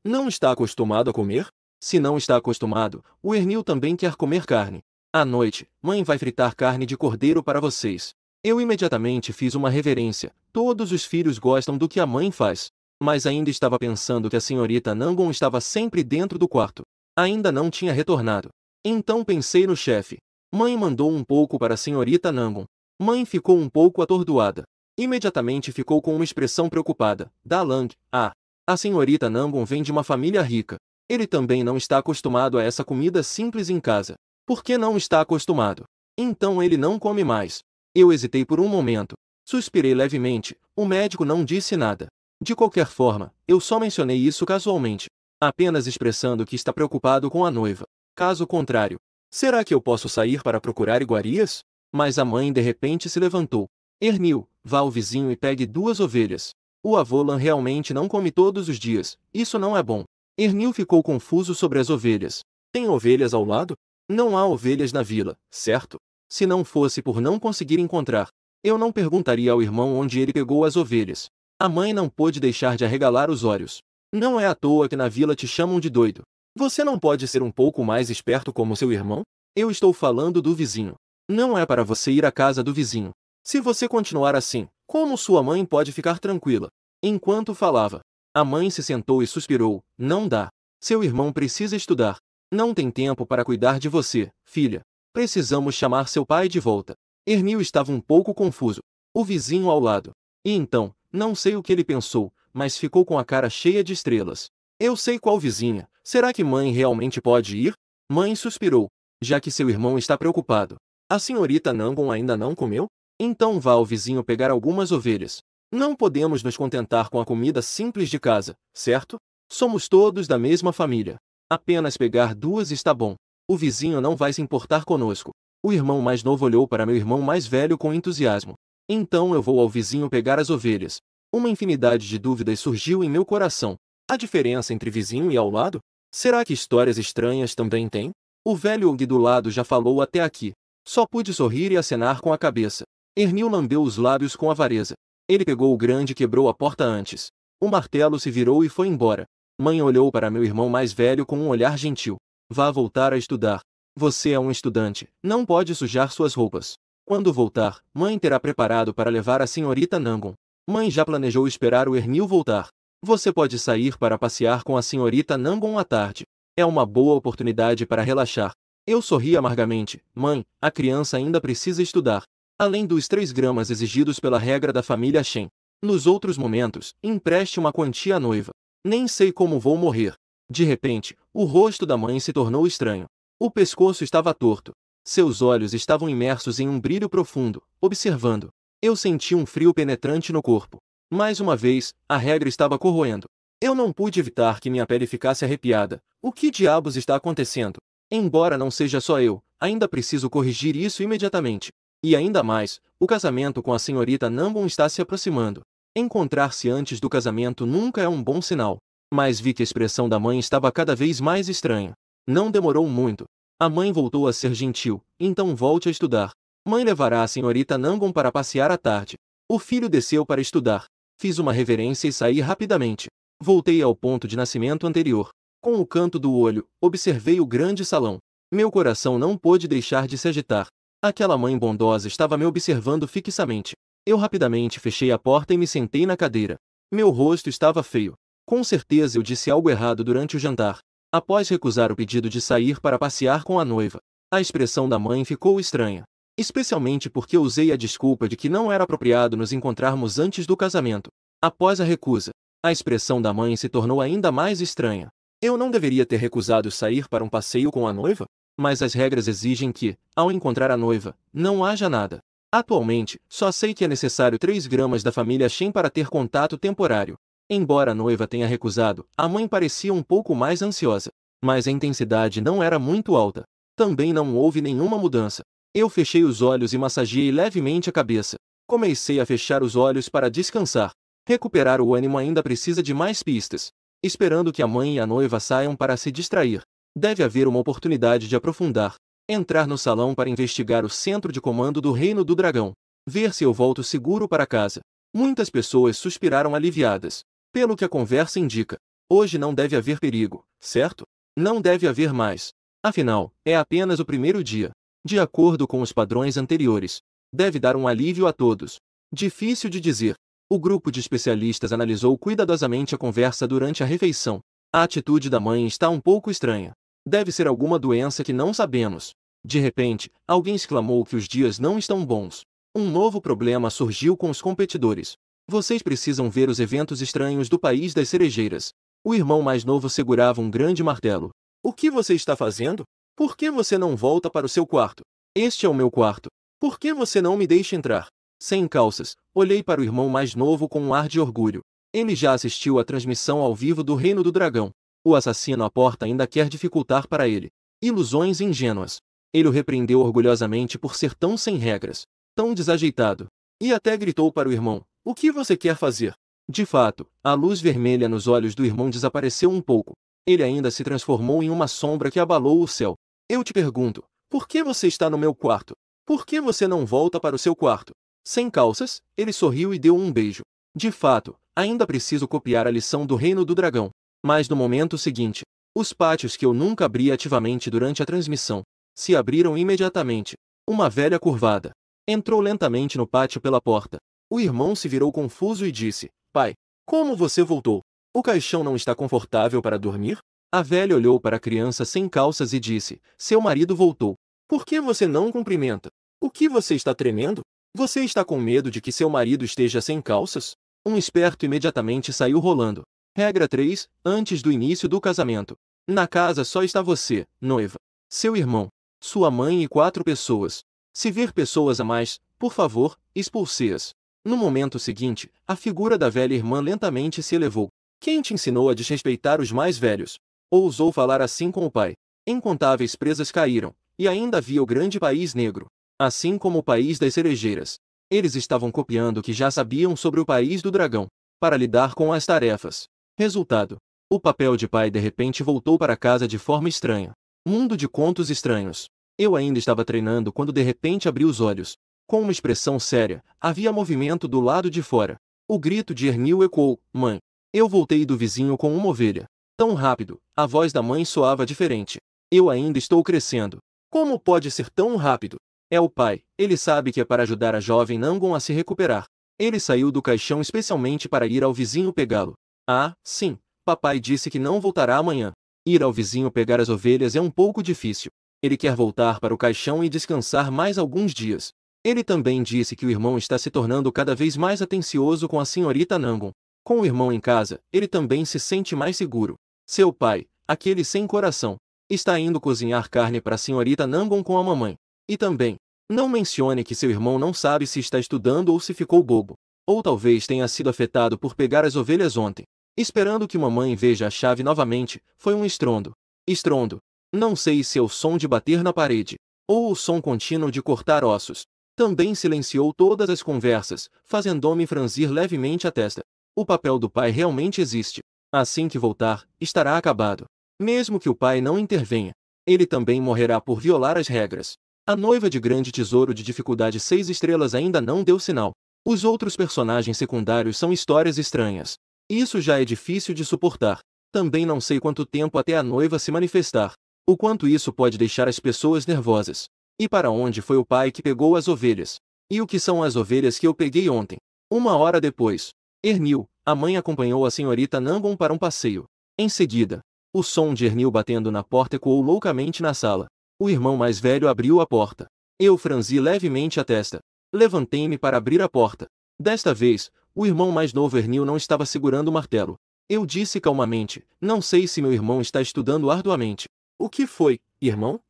Não está acostumado a comer? Se não está acostumado, o Ernil também quer comer carne. À noite, mãe vai fritar carne de cordeiro para vocês. Eu imediatamente fiz uma reverência. Todos os filhos gostam do que a mãe faz. Mas ainda estava pensando que a senhorita Nangon estava sempre dentro do quarto. Ainda não tinha retornado. Então pensei no chefe. Mãe mandou um pouco para a senhorita Nangon. Mãe ficou um pouco atordoada. Imediatamente ficou com uma expressão preocupada. Dalang, a senhorita Nangon vem de uma família rica. Ele também não está acostumado a essa comida simples em casa. Por que não está acostumado? Então ele não come mais. Eu hesitei por um momento. Suspirei levemente. O médico não disse nada. De qualquer forma, eu só mencionei isso casualmente, apenas expressando que está preocupado com a noiva. Caso contrário, será que eu posso sair para procurar iguarias? Mas a mãe de repente se levantou. Ernil, vá ao vizinho e pegue 2 ovelhas. O avô Lan realmente não come todos os dias, isso não é bom. Ernil ficou confuso sobre as ovelhas. Tem ovelhas ao lado? Não há ovelhas na vila, certo? Se não fosse por não conseguir encontrar, eu não perguntaria ao irmão onde ele pegou as ovelhas. A mãe não pôde deixar de arregalar os olhos. Não é à toa que na vila te chamam de doido. Você não pode ser um pouco mais esperto como seu irmão? Eu estou falando do vizinho. Não é para você ir à casa do vizinho. Se você continuar assim, como sua mãe pode ficar tranquila? Enquanto falava, a mãe se sentou e suspirou. Não dá. Seu irmão precisa estudar. Não tem tempo para cuidar de você, filha. Precisamos chamar seu pai de volta. Hermil estava um pouco confuso. O vizinho ao lado. E então, não sei o que ele pensou, mas ficou com a cara cheia de estrelas. Eu sei qual vizinha. Será que mãe realmente pode ir? Mãe suspirou, já que seu irmão está preocupado. A senhorita Nangon ainda não comeu? Então vá ao vizinho pegar algumas ovelhas. Não podemos nos contentar com a comida simples de casa, certo? Somos todos da mesma família. Apenas pegar duas está bom. O vizinho não vai se importar conosco. O irmão mais novo olhou para meu irmão mais velho com entusiasmo. Então eu vou ao vizinho pegar as ovelhas. Uma infinidade de dúvidas surgiu em meu coração. A diferença entre vizinho e ao lado? Será que histórias estranhas também tem? O velho Og do lado já falou até aqui. Só pude sorrir e acenar com a cabeça. Hermil lambeu os lábios com avareza. Ele pegou o grande e quebrou a porta antes. O martelo se virou e foi embora. Mãe olhou para meu irmão mais velho com um olhar gentil. Vá voltar a estudar. Você é um estudante, não pode sujar suas roupas. Quando voltar, mãe terá preparado para levar a senhorita Nangon. Mãe já planejou esperar o Hermil voltar. Você pode sair para passear com a senhorita Nangon à tarde. É uma boa oportunidade para relaxar. Eu sorri amargamente. Mãe, a criança ainda precisa estudar. Além dos 3 gramas exigidos pela regra da família Shen. Nos outros momentos, empreste uma quantia à noiva. Nem sei como vou morrer. De repente, o rosto da mãe se tornou estranho. O pescoço estava torto. Seus olhos estavam imersos em um brilho profundo, observando. Eu senti um frio penetrante no corpo. Mais uma vez, a regra estava corroendo. Eu não pude evitar que minha pele ficasse arrepiada. O que diabos está acontecendo? Embora não seja só eu, ainda preciso corrigir isso imediatamente. E ainda mais, o casamento com a senhorita Nangon está se aproximando. Encontrar-se antes do casamento nunca é um bom sinal. Mas vi que a expressão da mãe estava cada vez mais estranha. Não demorou muito. A mãe voltou a ser gentil. Então volte a estudar. Mãe levará a senhorita Nangon para passear à tarde. O filho desceu para estudar. Fiz uma reverência e saí rapidamente. Voltei ao ponto de nascimento anterior. Com o canto do olho, observei o grande salão. Meu coração não pôde deixar de se agitar. Aquela mãe bondosa estava me observando fixamente. Eu rapidamente fechei a porta e me sentei na cadeira. Meu rosto estava feio. Com certeza eu disse algo errado durante o jantar. Após recusar o pedido de sair para passear com a noiva, a expressão da mãe ficou estranha. Especialmente porque usei a desculpa de que não era apropriado nos encontrarmos antes do casamento. Após a recusa, a expressão da mãe se tornou ainda mais estranha. Eu não deveria ter recusado sair para um passeio com a noiva? Mas as regras exigem que, ao encontrar a noiva, não haja nada. Atualmente, só sei que é necessário 3 gramas da família Shen para ter contato temporário. Embora a noiva tenha recusado, a mãe parecia um pouco mais ansiosa. Mas a intensidade não era muito alta. Também não houve nenhuma mudança. Eu fechei os olhos e massageei levemente a cabeça. Comecei a fechar os olhos para descansar. Recuperar o ânimo ainda precisa de mais pistas. Esperando que a mãe e a noiva saiam para se distrair. Deve haver uma oportunidade de aprofundar. Entrar no salão para investigar o centro de comando do Reino do Dragão. Ver se eu volto seguro para casa. Muitas pessoas suspiraram aliviadas. Pelo que a conversa indica, hoje não deve haver perigo, certo? Não deve haver mais. Afinal, é apenas o primeiro dia. De acordo com os padrões anteriores, deve dar um alívio a todos. Difícil de dizer. O grupo de especialistas analisou cuidadosamente a conversa durante a refeição. A atitude da mãe está um pouco estranha. Deve ser alguma doença que não sabemos. De repente, alguém exclamou que os dias não estão bons. Um novo problema surgiu com os competidores. Vocês precisam ver os eventos estranhos do País das Cerejeiras. O irmão mais novo segurava um grande martelo. O que você está fazendo? Por que você não volta para o seu quarto? Este é o meu quarto. Por que você não me deixa entrar? Sem calças, olhei para o irmão mais novo com um ar de orgulho. Ele já assistiu à transmissão ao vivo do Reino do Dragão. O assassino à porta ainda quer dificultar para ele. Ilusões ingênuas. Ele o repreendeu orgulhosamente por ser tão sem regras, tão desajeitado. E até gritou para o irmão: "O que você quer fazer?" De fato, a luz vermelha nos olhos do irmão desapareceu um pouco. Ele ainda se transformou em uma sombra que abalou o céu. Eu te pergunto, por que você está no meu quarto? Por que você não volta para o seu quarto? Sem calças, ele sorriu e deu um beijo. De fato, ainda preciso copiar a lição do Reino do Dragão. Mas no momento seguinte, os pátios que eu nunca abri ativamente durante a transmissão, se abriram imediatamente. Uma velha curvada entrou lentamente no pátio pela porta. O irmão se virou confuso e disse: Pai, como você voltou? O caixão não está confortável para dormir? A velha olhou para a criança sem calças e disse: Seu marido voltou. Por que você não cumprimenta? O que você está tremendo? Você está com medo de que seu marido esteja sem calças? Um esperto imediatamente saiu rolando. Regra 3. Antes do início do casamento. Na casa só está você, noiva, seu irmão, sua mãe e 4 pessoas. Se vir pessoas a mais, por favor, expulse-as. No momento seguinte, a figura da velha irmã lentamente se elevou. Quem te ensinou a desrespeitar os mais velhos? Ousou falar assim com o pai. Incontáveis presas caíram, e ainda havia o grande país negro, assim como o país das cerejeiras. Eles estavam copiando o que já sabiam sobre o país do dragão, para lidar com as tarefas. Resultado: o papel de pai de repente voltou para casa de forma estranha. Mundo de contos estranhos. Eu ainda estava treinando quando de repente abri os olhos. Com uma expressão séria, havia movimento do lado de fora. O grito de Hernil ecoou: Mãe! Eu voltei do vizinho com uma ovelha. Tão rápido, a voz da mãe soava diferente. Eu ainda estou crescendo. Como pode ser tão rápido? É o pai, ele sabe que é para ajudar a jovem Nangon a se recuperar. Ele saiu do caixão especialmente para ir ao vizinho pegá-lo. Ah, sim, papai disse que não voltará amanhã. Ir ao vizinho pegar as ovelhas é um pouco difícil. Ele quer voltar para o caixão e descansar mais alguns dias. Ele também disse que o irmão está se tornando cada vez mais atencioso com a senhorita Nangon. Com o irmão em casa, ele também se sente mais seguro. Seu pai, aquele sem coração, está indo cozinhar carne para a senhorita Nangon com a mamãe. E também, não mencione que seu irmão não sabe se está estudando ou se ficou bobo. Ou talvez tenha sido afetado por pegar as ovelhas ontem. Esperando que mamãe veja a chave novamente, foi um estrondo. Estrondo. Não sei se é o som de bater na parede, ou o som contínuo de cortar ossos. Também silenciou todas as conversas, fazendo-me franzir levemente a testa. O papel do pai realmente existe. Assim que voltar, estará acabado. Mesmo que o pai não intervenha, ele também morrerá por violar as regras. A noiva de grande tesouro de dificuldade 6 estrelas ainda não deu sinal. Os outros personagens secundários são histórias estranhas. Isso já é difícil de suportar. Também não sei quanto tempo até a noiva se manifestar. O quanto isso pode deixar as pessoas nervosas. E para onde foi o pai que pegou as ovelhas? E o que são as ovelhas que eu peguei ontem? 1 hora depois, Hernil, a mãe acompanhou a senhorita Nangon para um passeio. Em seguida, o som de Hernil batendo na porta ecoou loucamente na sala. O irmão mais velho abriu a porta. Eu franzi levemente a testa. Levantei-me para abrir a porta. Desta vez, o irmão mais novo Hernil não estava segurando o martelo. Eu disse calmamente: Não sei se meu irmão está estudando arduamente. O que foi, irmão?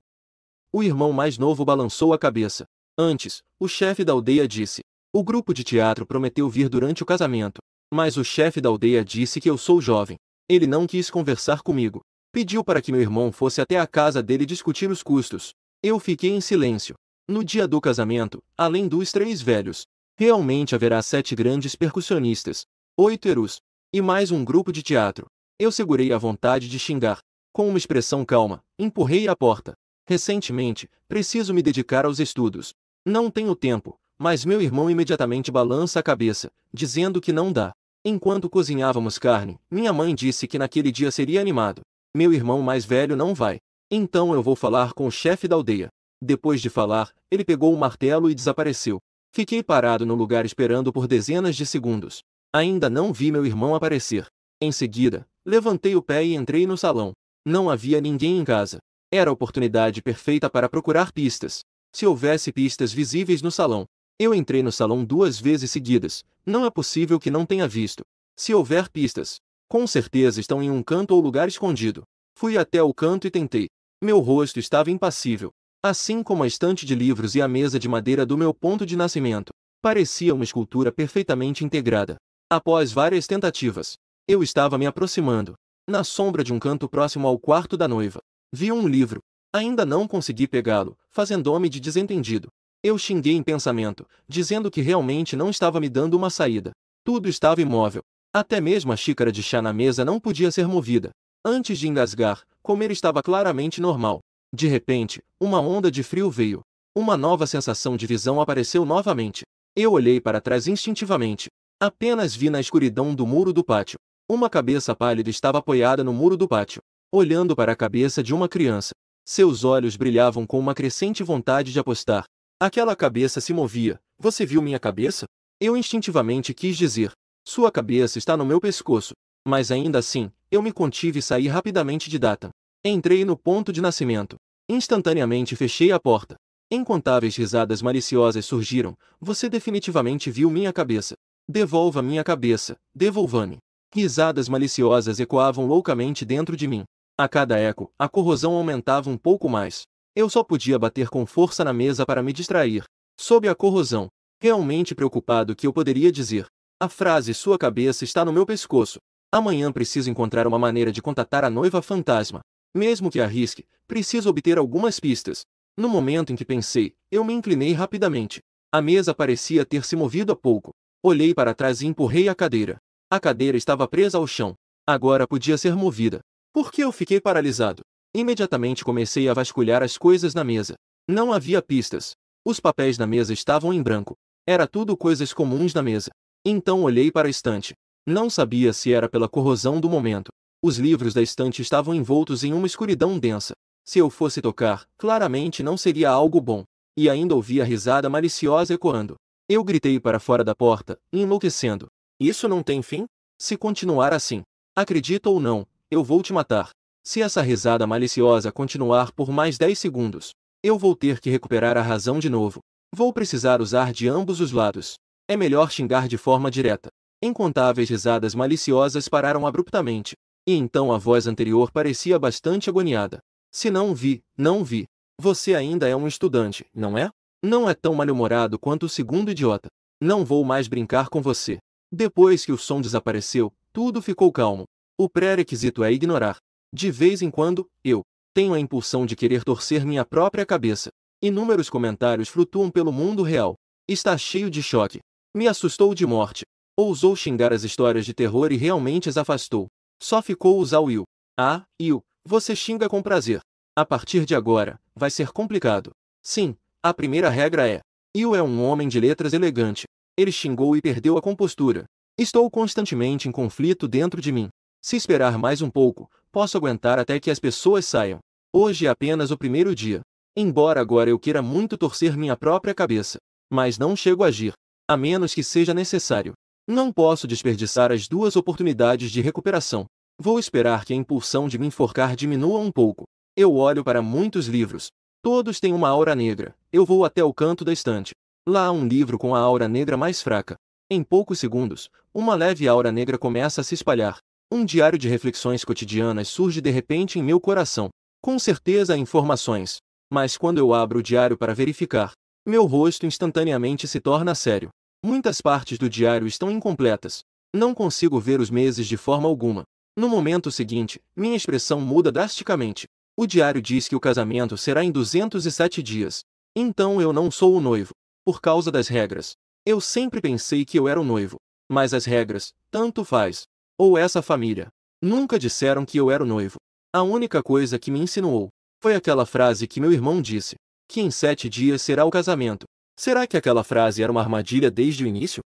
O irmão mais novo balançou a cabeça. Antes, o chefe da aldeia disse: O grupo de teatro prometeu vir durante o casamento. Mas o chefe da aldeia disse que eu sou jovem. Ele não quis conversar comigo. Pediu para que meu irmão fosse até a casa dele discutir os custos. Eu fiquei em silêncio. No dia do casamento, além dos 3 velhos, realmente haverá 7 grandes percussionistas, 8 erus, e mais um grupo de teatro. Eu segurei a vontade de xingar. Com uma expressão calma, empurrei a porta. Recentemente, preciso me dedicar aos estudos. Não tenho tempo, mas meu irmão imediatamente balança a cabeça, dizendo que não dá. Enquanto cozinhávamos carne, minha mãe disse que naquele dia seria animado. Meu irmão mais velho não vai. Então eu vou falar com o chefe da aldeia. Depois de falar, ele pegou o martelo e desapareceu. Fiquei parado no lugar esperando por dezenas de segundos. Ainda não vi meu irmão aparecer. Em seguida, levantei o pé e entrei no salão. Não havia ninguém em casa. Era a oportunidade perfeita para procurar pistas. Se houvesse pistas visíveis no salão. Eu entrei no salão 2 vezes seguidas. Não é possível que não tenha visto. Se houver pistas, com certeza estão em um canto ou lugar escondido. Fui até o canto e tentei. Meu rosto estava impassível. Assim como a estante de livros e a mesa de madeira do meu ponto de nascimento. Parecia uma escultura perfeitamente integrada. Após várias tentativas, eu estava me aproximando. Na sombra de um canto próximo ao quarto da noiva, vi um livro. Ainda não consegui pegá-lo, fazendo-me de desentendido. Eu xinguei em pensamento, dizendo que realmente não estava me dando uma saída. Tudo estava imóvel. Até mesmo a xícara de chá na mesa não podia ser movida. Antes de engasgar, comer estava claramente normal. De repente, uma onda de frio veio. Uma nova sensação de visão apareceu novamente. Eu olhei para trás instintivamente. Apenas vi na escuridão do muro do pátio. Uma cabeça pálida estava apoiada no muro do pátio, olhando para a cabeça de uma criança. Seus olhos brilhavam com uma crescente vontade de apostar. Aquela cabeça se movia. Você viu minha cabeça? Eu instintivamente quis dizer. Sua cabeça está no meu pescoço. Mas ainda assim, eu me contive e saí rapidamente de Data. Entrei no ponto de nascimento. Instantaneamente fechei a porta. Incontáveis risadas maliciosas surgiram. Você definitivamente viu minha cabeça. Devolva minha cabeça. Devolva-me. Risadas maliciosas ecoavam loucamente dentro de mim. A cada eco, a corrosão aumentava um pouco mais. Eu só podia bater com força na mesa para me distrair. Sob a corrosão, realmente preocupado que eu poderia dizer. A frase "sua cabeça está no meu pescoço". Amanhã preciso encontrar uma maneira de contatar a noiva fantasma. Mesmo que arrisque, preciso obter algumas pistas. No momento em que pensei, eu me inclinei rapidamente. A mesa parecia ter se movido há pouco. Olhei para trás e empurrei a cadeira. A cadeira estava presa ao chão. Agora podia ser movida. Por que eu fiquei paralisado? Imediatamente comecei a vasculhar as coisas na mesa. Não havia pistas. Os papéis na mesa estavam em branco. Era tudo coisas comuns na mesa. Então olhei para a estante. Não sabia se era pela corrosão do momento. Os livros da estante estavam envoltos em uma escuridão densa. Se eu fosse tocar, claramente não seria algo bom. E ainda ouvi a risada maliciosa ecoando. Eu gritei para fora da porta, enlouquecendo. Isso não tem fim? Se continuar assim, acredita ou não, eu vou te matar. Se essa risada maliciosa continuar por mais 10 segundos, eu vou ter que recuperar a razão de novo. Vou precisar usar de ambos os lados. É melhor xingar de forma direta. Incontáveis risadas maliciosas pararam abruptamente. E então a voz anterior parecia bastante agoniada. Se não vi, não vi. Você ainda é um estudante, não é? Não é tão mal-humorado quanto o segundo idiota. Não vou mais brincar com você. Depois que o som desapareceu, tudo ficou calmo. O pré-requisito é ignorar. De vez em quando, eu tenho a impulsão de querer torcer minha própria cabeça. Inúmeros comentários flutuam pelo mundo real. Está cheio de choque. Me assustou de morte. Ousou xingar as histórias de terror e realmente as afastou. Só ficou usar o Will. Ah, Will, você xinga com prazer. A partir de agora, vai ser complicado. Sim, a primeira regra é: Will é um homem de letras elegante. Ele xingou e perdeu a compostura. Estou constantemente em conflito dentro de mim. Se esperar mais um pouco, posso aguentar até que as pessoas saiam. Hoje é apenas o primeiro dia. Embora agora eu queira muito torcer minha própria cabeça. Mas não chego a agir. A menos que seja necessário. Não posso desperdiçar as duas oportunidades de recuperação. Vou esperar que a impulsão de me enforcar diminua um pouco. Eu olho para muitos livros. Todos têm uma aura negra. Eu vou até o canto da estante. Lá há um livro com a aura negra mais fraca. Em poucos segundos, uma leve aura negra começa a se espalhar. Um diário de reflexões cotidianas surge de repente em meu coração. Com certeza há informações. Mas quando eu abro o diário para verificar, meu rosto instantaneamente se torna sério. Muitas partes do diário estão incompletas. Não consigo ver os meses de forma alguma. No momento seguinte, minha expressão muda drasticamente. O diário diz que o casamento será em 207 dias. Então eu não sou o noivo. Por causa das regras. Eu sempre pensei que eu era o noivo. Mas as regras, tanto faz. Ou essa família. Nunca disseram que eu era o noivo. A única coisa que me insinuou foi aquela frase que meu irmão disse. Que em 7 dias será o casamento. Será que aquela frase era uma armadilha desde o início?